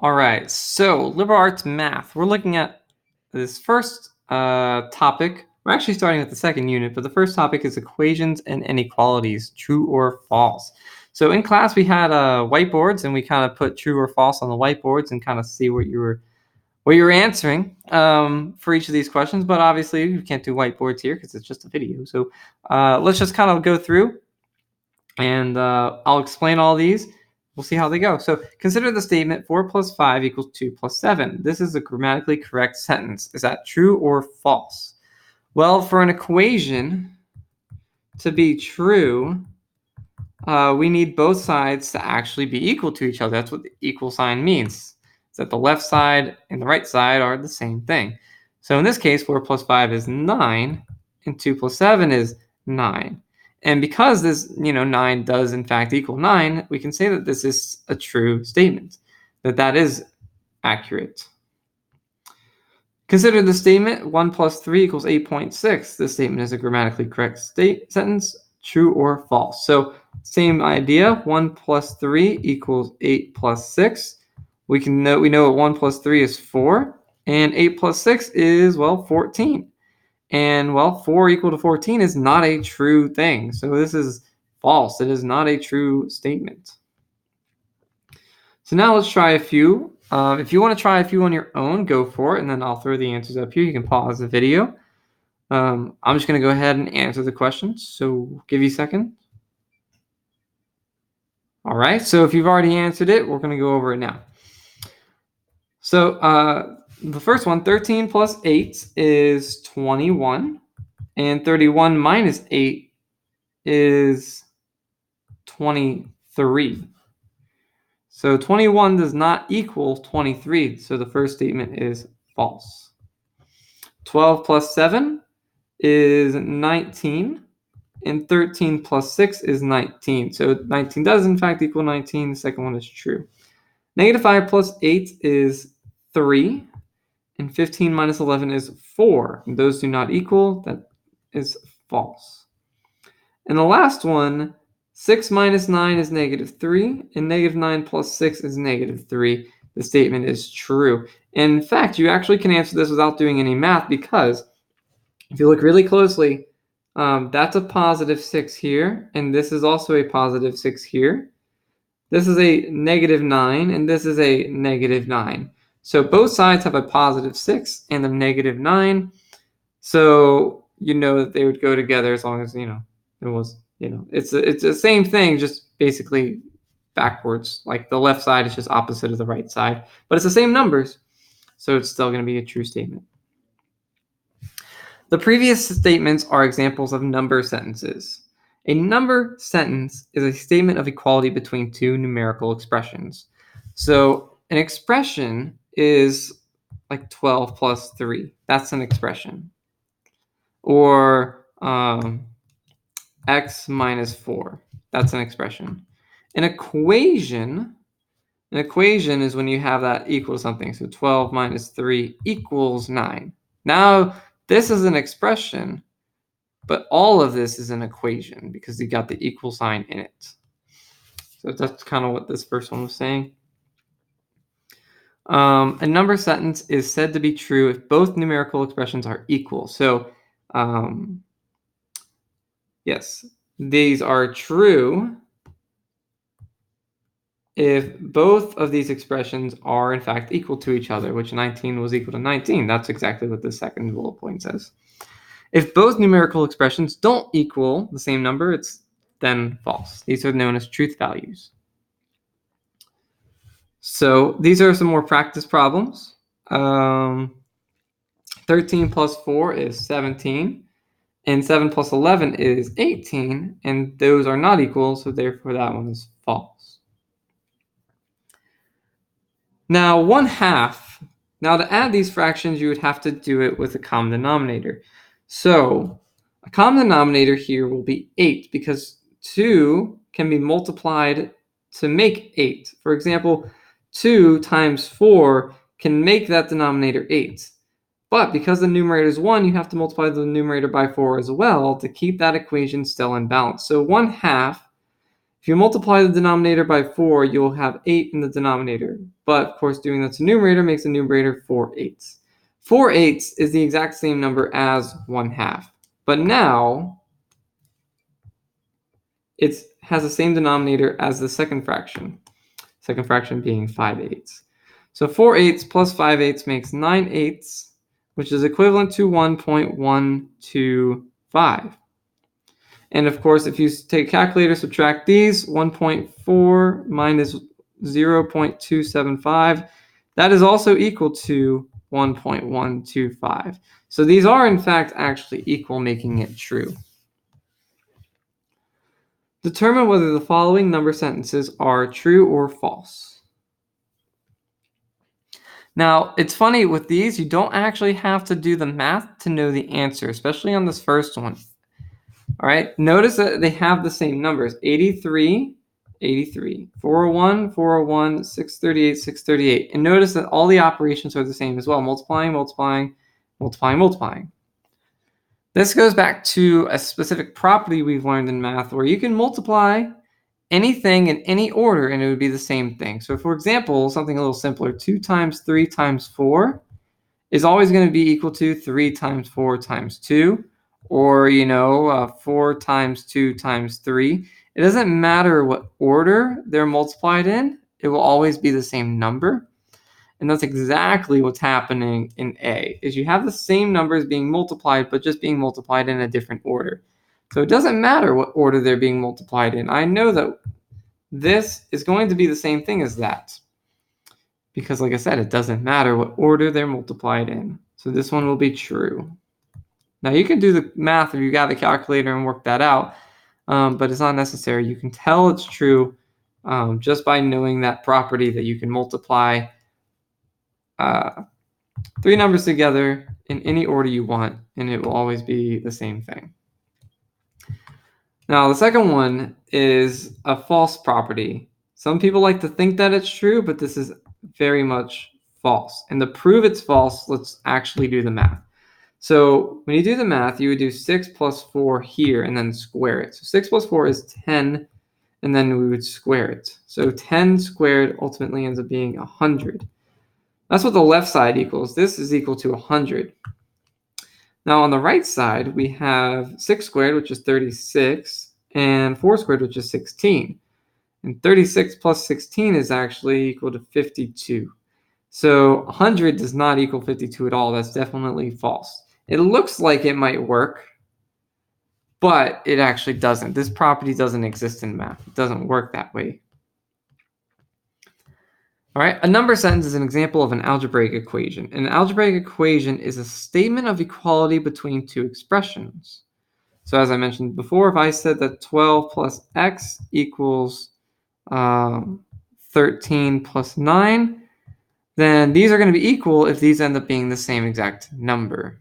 All right, so liberal arts math. We're looking at this first topic. We're actually starting with the second unit, but the first topic is equations and inequalities, true or false. So in class we had whiteboards, and we kind of put true or false on the whiteboards and kind of see what you were answering for each of these questions. But obviously you can't do whiteboards here because it's just a video. So let's just kind of go through, and I'll explain all these. We'll see how they go. So consider the statement 4 plus 5 equals 2 plus 7. This is a grammatically correct sentence. Is that true or false? Well, for an equation to be true, we need both sides to actually be equal to each other. That's what the equal sign means. It's that the left side and the right side are the same thing. So in this case, 4 plus 5 is 9, and 2 plus 7 is 9. And because this, 9 does in fact equal 9, we can say that this is a true statement, that is accurate. Consider the statement 1 plus 3 equals 8.6. This statement is a grammatically correct sentence, true or false. So same idea, 1 plus 3 equals 8 plus 6. We know what 1 plus 3 is 4, and 8 plus 6 is, 14. And 4 equal to 14 is not a true thing. So this is false. It is not a true statement. So now let's try a few. If you want to try a few on your own, go for it, and then I'll throw the answers up here. You can pause the video. I'm just going to go ahead and answer the questions. So give you a second. All right. So if you've already answered it, we're going to go over it now. So the first one, 13 plus 8 is 21, and 31 minus 8 is 23. So 21 does not equal 23, so the first statement is false. 12 plus 7 is 19, and 13 plus 6 is 19. So 19 does in fact equal 19. The second one is true. Negative 5 plus 8 is 3, and 15 minus 11 is 4. And those do not equal. That is false. And the last one, 6 minus 9 is negative 3, and negative 9 plus 6 is negative 3. The statement is true. In fact, you actually can answer this without doing any math, because if you look really closely, that's a positive 6 here, and this is also a positive 6 here. This is a negative 9, and this is a negative 9. So both sides have a positive 6 and a negative 9. So you know that they would go together as long as, it was, it's the same thing, just basically backwards. Like the left side is just opposite of the right side, but it's the same numbers. So it's still going to be a true statement. The previous statements are examples of number sentences. A number sentence is a statement of equality between two numerical expressions. So an expression is like 12 plus 3. That's an expression. Or x minus 4. That's an expression. An equation is when you have that equal something. So 12 minus 3 equals 9. Now, this is an expression, but all of this is an equation because you got the equal sign in it. So that's kind of what this first one was saying. A number sentence is said to be true if both numerical expressions are equal. So yes, these are true if both of these expressions are in fact equal to each other, which 19 was equal to 19. That's exactly what the second bullet point says. If both numerical expressions don't equal the same number, it's then false. These are known as truth values. So these are some more practice problems. 13 plus 4 is 17, and 7 plus 11 is 18, and those are not equal, so therefore that one is false. Now, 1/2. Now, to add these fractions, you would have to do it with a common denominator. So a common denominator here will be 8, because 2 can be multiplied to make 8. For example, 2 times 4 can make that denominator 8. But because the numerator is 1, you have to multiply the numerator by 4 as well to keep that equation still in balance. So 1/2 If you multiply the denominator by 4, you'll have 8 in the denominator. But, of course, doing that to numerator makes the numerator 4/8. 4/8 is the exact same number as 1/2. But now, it has the same denominator as the second fraction being 5/8. So 4/8 plus 5/8 makes 9/8, which is equivalent to 1.125. And of course, if you take a calculator, subtract these, 1.4 minus 0.275, that is also equal to 1.125. So these are in fact actually equal, making it true. Determine whether the following number sentences are true or false. Now, it's funny with these, you don't actually have to do the math to know the answer, especially on this first one. All right, notice that they have the same numbers, 83, 83, 401, 401, 638, 638. And notice that all the operations are the same as well, multiplying, multiplying, multiplying, multiplying. This goes back to a specific property we've learned in math where you can multiply anything in any order and it would be the same thing. So for example, something a little simpler, 2 times 3 times 4 is always going to be equal to 3 times 4 times 2, or 4 times 2 times 3. It doesn't matter what order they're multiplied in, it will always be the same number. And that's exactly what's happening in A, is you have the same numbers being multiplied, but just being multiplied in a different order. So it doesn't matter what order they're being multiplied in. I know that this is going to be the same thing as that, because like I said, it doesn't matter what order they're multiplied in. So this one will be true. Now you can do the math if you got the calculator and work that out, but it's not necessary. You can tell it's true just by knowing that property that you can multiply 3 numbers together in any order you want, and it will always be the same thing. Now, the second one is a false property. Some people like to think that it's true, but this is very much false. And to prove it's false, let's actually do the math. So when you do the math, you would do 6 plus 4 here and then square it. So 6 plus 4 is 10, and then we would square it. So 10 squared ultimately ends up being 100. That's what the left side equals. This is equal to 100. Now on the right side, we have 6 squared, which is 36, and 4 squared, which is 16. And 36 plus 16 is actually equal to 52. So 100 does not equal 52 at all. That's definitely false. It looks like it might work, but it actually doesn't. This property doesn't exist in math. It doesn't work that way. All right, a number sentence is an example of an algebraic equation. An algebraic equation is a statement of equality between two expressions. So as I mentioned before, if I said that 12 plus x equals 13 plus 9, then these are going to be equal if these end up being the same exact number.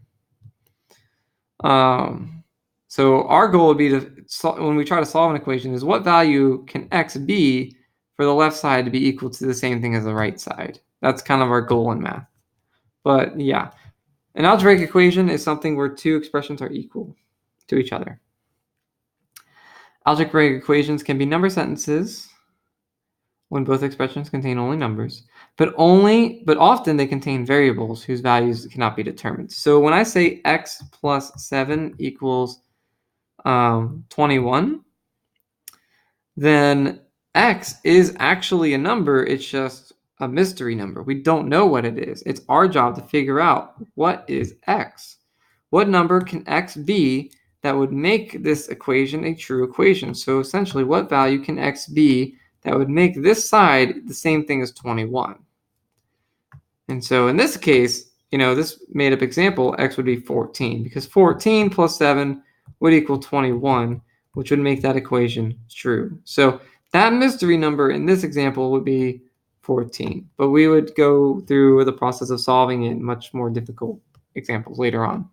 So our goal would be to, when we try to solve an equation, is what value can x be for the left side to be equal to the same thing as the right side. That's kind of our goal in math. But yeah, an algebraic equation is something where two expressions are equal to each other. Algebraic equations can be number sentences when both expressions contain only numbers, but often they contain variables whose values cannot be determined. So when I say x plus 7 equals 21, then x is actually a number. It's just a mystery number. We don't know what it is. It's our job to figure out what is x. What number can x be that would make this equation a true equation? So essentially, what value can x be that would make this side the same thing as 21? And so in this case, this made up example, x would be 14, because 14 plus 7 would equal 21, which would make that equation true. So that mystery number in this example would be 14, but we would go through the process of solving it in much more difficult examples later on.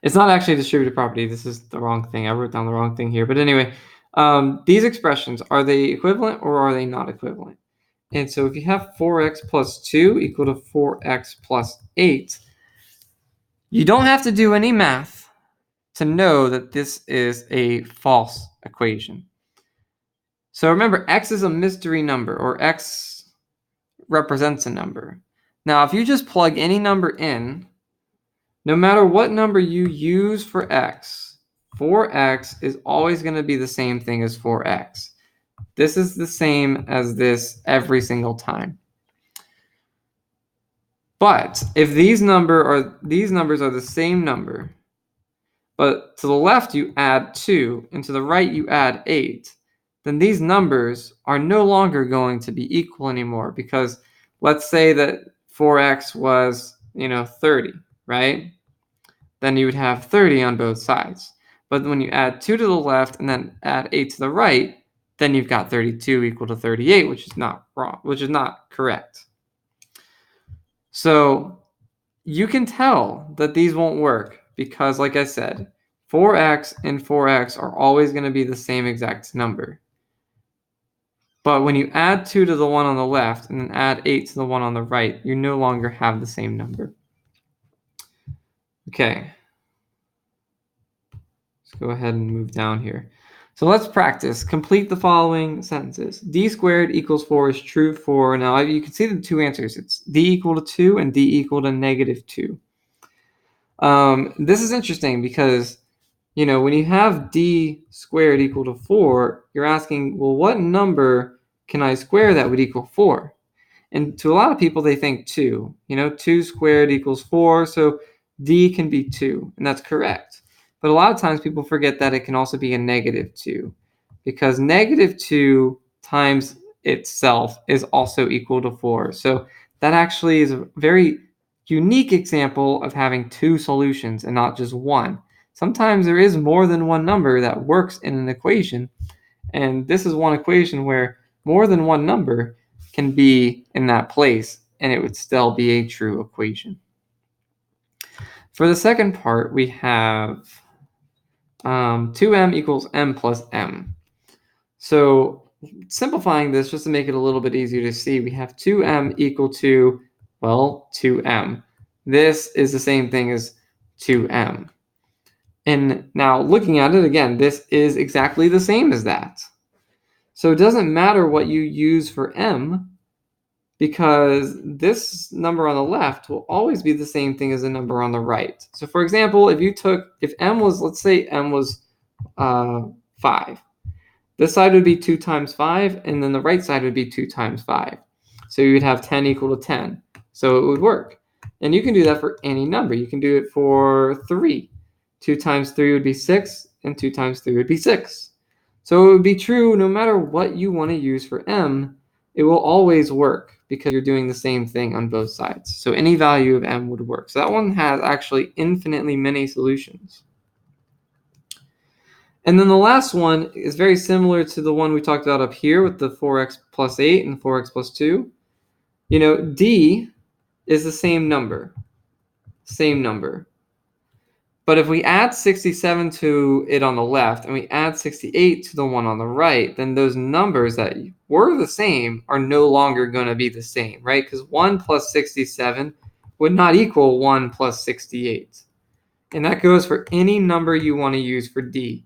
It's not actually a distributive property. This is the wrong thing. I wrote down the wrong thing here. But anyway, these expressions, are they equivalent or are they not equivalent? And so if you have 4x plus 2 equal to 4x plus 8, you don't have to do any math to know that this is a false equation. So remember, x is a mystery number, or x represents a number. Now, if you just plug any number in, no matter what number you use for x, 4x is always going to be the same thing as 4x. This is the same as this every single time. But if these numbers are the same number, but to the left you add 2 and to the right you add 8, then these numbers are no longer going to be equal anymore, because let's say that 4x was, 30, right? Then you would have 30 on both sides. But when you add 2 to the left and then add 8 to the right, then you've got 32 equal to 38, which is not wrong, which is not correct. So you can tell that these won't work because, like I said, 4x and 4x are always going to be the same exact number. But when you add 2 to the one on the left and then add 8 to the one on the right, you no longer have the same number. Okay. Let's go ahead and move down here. So let's practice. Complete the following sentences. D squared equals 4 is true for, now you can see the two answers. It's D equal to 2 and D equal to -2. This is interesting because, when you have D squared equal to 4, you're asking, well, what number can I square that would equal 4? And to a lot of people, they think 2. 2 squared equals 4, so D can be 2, and that's correct. But a lot of times people forget that it can also be a -2, because -2 times itself is also equal to 4. So that actually is a very unique example of having two solutions and not just one. Sometimes there is more than one number that works in an equation, and this is one equation where more than one number can be in that place, and it would still be a true equation. For the second part, we have 2m equals m plus m. So simplifying this, just to make it a little bit easier to see, we have 2m equal to, well, 2m. This is the same thing as 2m. And now looking at it again, this is exactly the same as that. So it doesn't matter what you use for m, because this number on the left will always be the same thing as the number on the right. So for example, if m was, let's say m was 5, this side would be 2 times 5, and then the right side would be 2 times 5. So you would have 10 equal to 10. So it would work. And you can do that for any number. You can do it for 3. 2 times 3 would be 6, and 2 times 3 would be 6. So it would be true no matter what you want to use for m, it will always work because you're doing the same thing on both sides. So any value of m would work. So that one has actually infinitely many solutions. And then the last one is very similar to the one we talked about up here with the 4x plus 8 and 4x plus 2. D is the same number. But if we add 67 to it on the left and we add 68 to the one on the right, then those numbers that were the same are no longer going to be the same, right? Because 1 plus 67 would not equal 1 plus 68. And that goes for any number you want to use for D.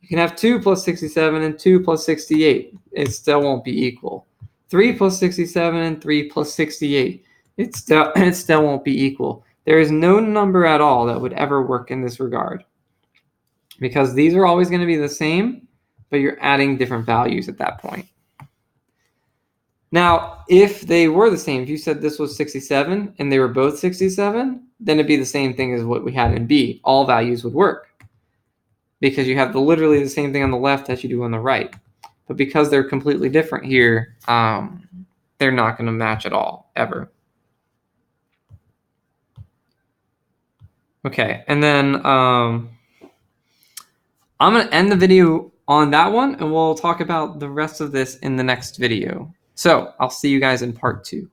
You can have 2 plus 67 and 2 plus 68. It still won't be equal. 3 plus 67 and 3 plus 68. It still won't be equal. There is no number at all that would ever work in this regard, because these are always going to be the same, but you're adding different values at that point. Now, if they were the same, if you said this was 67 and they were both 67, then it'd be the same thing as what we had in B. All values would work, because you have literally the same thing on the left as you do on the right. But because they're completely different here, they're not going to match at all, ever. Okay, and then I'm going to end the video on that one, and we'll talk about the rest of this in the next video. So I'll see you guys in part 2.